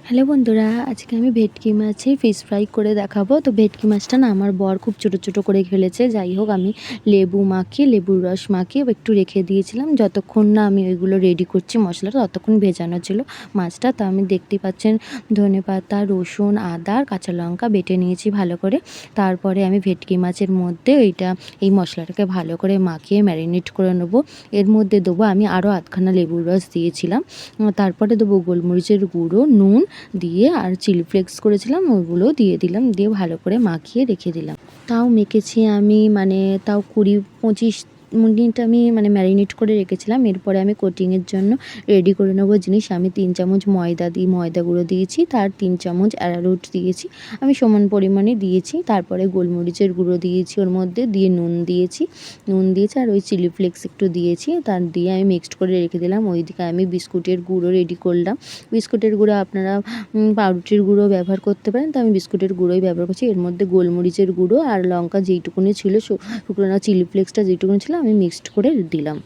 Hello বন্ধুরা, আজকে আমি ভেটকি মাছের ফিশ ফ্রাই করে দেখাবো। তো ভেটকি মাছটা না আমার বর খুব ছোটো ছোটো করে ফেলেছে। যাই হোক, আমি লেবু মাখিয়ে, লেবুর রস মাখিয়ে একটু রেখে দিয়েছিলাম। যতক্ষণ না আমি ওইগুলো রেডি করছি মশলাটা, ততক্ষণ ভেজানো ছিল মাছটা। তো আমি দেখতেই পাচ্ছেন ধনেপাতা, রসুন, আদা আর কাঁচা লঙ্কা বেটে নিয়েছি ভালো করে। তারপরে আমি ভেটকি মাছের মধ্যে এই মশলাটাকে ভালো করে মাখিয়ে ম্যারিনেট করে নেবো। এর মধ্যে দেবো আমি আরও আধখানা লেবুর রস দিয়েছিলাম। তারপরে দেবো গোলমরিচের গুঁড়ো, নুন দিয়ে আর চিলি ফ্লেক্স করেছিলাম ওগুলোও দিয়ে দিলাম, দিয়ে ভালো করে মাখিয়ে রেখে দিলাম। তাও মেখেছি আমি তাও 20-25 মিনিট আমি ম্যারিনেট করে রেখেছিলাম। এরপরে আমি কোটিংয়ের জন্য রেডি করে নেবো জিনিস। আমি 3 চামচ ময়দা গুঁড়ো দিয়েছি, তার 3 চামচ অ্যারারুট দিয়েছি, আমি সমান পরিমাণে দিয়েছি। তারপরে গোলমরিচের গুঁড়ো দিয়েছি ওর মধ্যে, দিয়ে নুন দিয়েছি আর ওই চিলি ফ্লেক্স একটু দিয়েছি, তার দিয়ে আমি মিক্সড করে রেখে দিলাম। ওইদিকে আমি বিস্কুটের গুঁড়ো রেডি করলাম। বিস্কুটের গুঁড়ো আপনারা পাউরুটির গুঁড়ো ব্যবহার করতে পারেন, তো আমি বিস্কুটের গুঁড়োই ব্যবহার করছি। এর মধ্যে গোলমরিচের গুঁড়ো আর লঙ্কা যেইটুকুনি ছিল, শুকনো চিলি ফ্লেক্সটা যেইটুকুনি ছিল আমি মিক্সড করে দিলাম।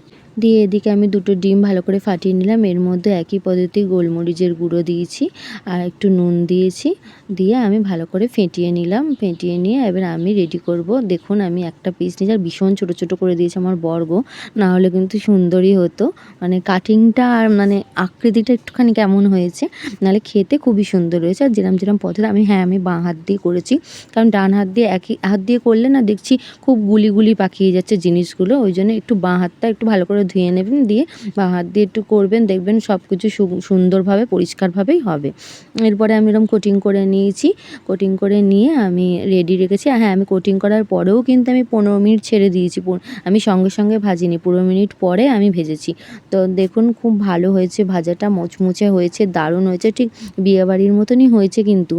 দিয়ে এদিকে আমি 2টো ডিম ভালো করে ফাটিয়ে নিলাম। এর মধ্যে একই পদ্ধতি গোলমরিচের গুঁড়ো দিয়েছি আর একটু নুন দিয়েছি, দিয়ে আমি ভালো করে ফেটিয়ে নিলাম। ফেটিয়ে নিয়ে এবার আমি রেডি করব। দেখুন আমি একটা পিস নিয়েছি, আর ভীষণ ছোটো ছোটো করে দিয়েছি আমার বর্গ, না হলে কিন্তু সুন্দরই হতো। কাটিংটা আর আকৃতিটা একটুখানি কেমন হয়েছে, নাহলে খেতে খুবই সুন্দর হয়েছে। আর যেরম পদ্ধতি আমি বাঁ হাত দিয়ে করেছি, কারণ ডান হাত দিয়ে একই হাত দিয়ে করলে না দেখছি খুব গুলি পাকিয়ে যাচ্ছে জিনিসগুলো। ওই জন্য একটু বাঁ হাতটা একটু ভালো করে ধুয়ে নেবেন, দিয়ে বাঁ হাত দিয়ে একটু করবেন, দেখবেন সব কিছু সুন্দরভাবে পরিষ্কারভাবেই হবে। এরপরে আমি এরকম কোটিং করে নিয়েছি। কোটিং করে নিয়ে আমি রেডি রেখেছি। হ্যাঁ, আমি কোটিং করার পরেও কিন্তু আমি 15 মিনিট ছেড়ে দিয়েছি। আমি সঙ্গে সঙ্গে ভাজিনি, 15 মিনিট পরে আমি ভেজেছি। তো দেখুন খুব ভালো হয়েছে ভাজাটা, মুচমুচে হয়েছে, দারুণ হয়েছে, ঠিক বিয়েবাড়ির মতনই হয়েছে কিন্তু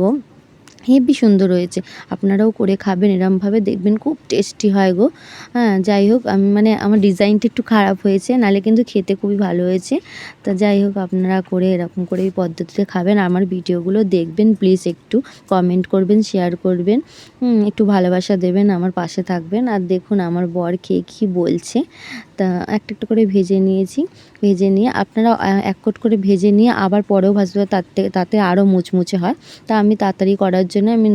হেবি সুন্দর হয়েছে। আপনারাও করে খাবেন এরমভাবে, দেখবেন খুব টেস্টি হয় গো। হ্যাঁ, যাই হোক, আমি আমার ডিজাইনটা একটু খারাপ হয়েছে, নাহলে কিন্তু খেতে খুবই ভালো হয়েছে। তা যাই হোক, আপনারা করে এরকম করে এই পদ্ধতিতে খাবেন। আমার ভিডিওগুলো দেখবেন, প্লিজ একটু কমেন্ট করবেন, শেয়ার করবেন, একটু ভালোবাসা দেবেন, আমার পাশে থাকবেন। আর দেখুন আমার বর খেয়ে কী বলছে। তা একটা করে ভেজে নিয়েছি। ভেজে নিয়ে আপনারা এক কোট করে ভেজে নিয়ে আবার পরেও ভাজতে, তাতে আরও মুচমুচে হয়। তা আমি তাড়াতাড়ি করার জন্য আমি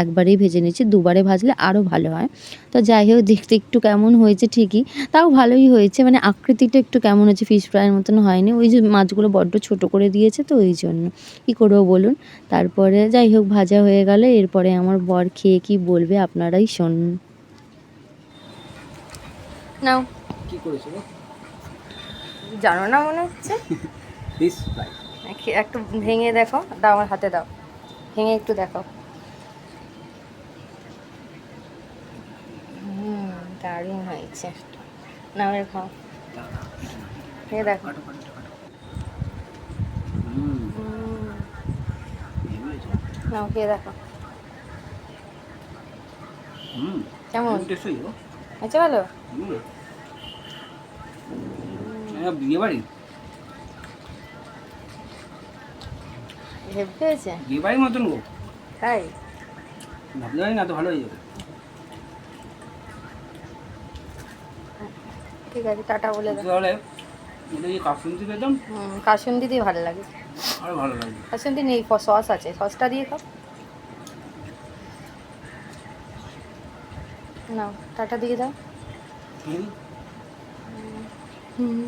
একবারেই ভেজে নিয়েছি। দুবারে ভাজলে আরও ভালো হয়। তো যাই হোক, দেখতে একটু কেমন হয়েছে ঠিকই, তাও ভালোই হয়েছে। আকৃতিটা একটু কেমন হয়েছে, ফিশ ফ্রাইয়ের মতন হয়নি। ওই যে মাছগুলো বড্ড ছোটো করে দিয়েছে, তো ওই জন্য কী করবো বলুন। তারপরে যাই হোক, ভাজা হয়ে গেলে এরপরে আমার বর খেয়ে কী বলবে আপনারাই শুনুন। নাও, কি করেছো? জানো না মনে হচ্ছে। ফিশ ফ্রাই একটু ভেঙে দেখো, দাও আমার হাতে দাও, ভেঙে একটু দেখো। দারুণ হয়েছে। নাও এর খাও, খেয়ে দেখো। নাও খেয়ে দেখো কেমন হয়েছে, ভালো। বিয়ে বাড়ি হেভি হয়েছে, বিয়ে বাড়ির মতন গো। তাই ভাবতে পারি না তো ভালো হয়ে যাবে। ঠিক আছে, টাটা বলে দাও। তাহলে এটা কি কাসুন্দি পেতাম? কাসুন্দি দিয়ে ভালো লাগে, আরো ভালো লাগে। কাসুন্দি নেই, সস আছে, সসটা দিয়ে খাও। নাও টাটা দিয়ে দাও। হুম। হুম।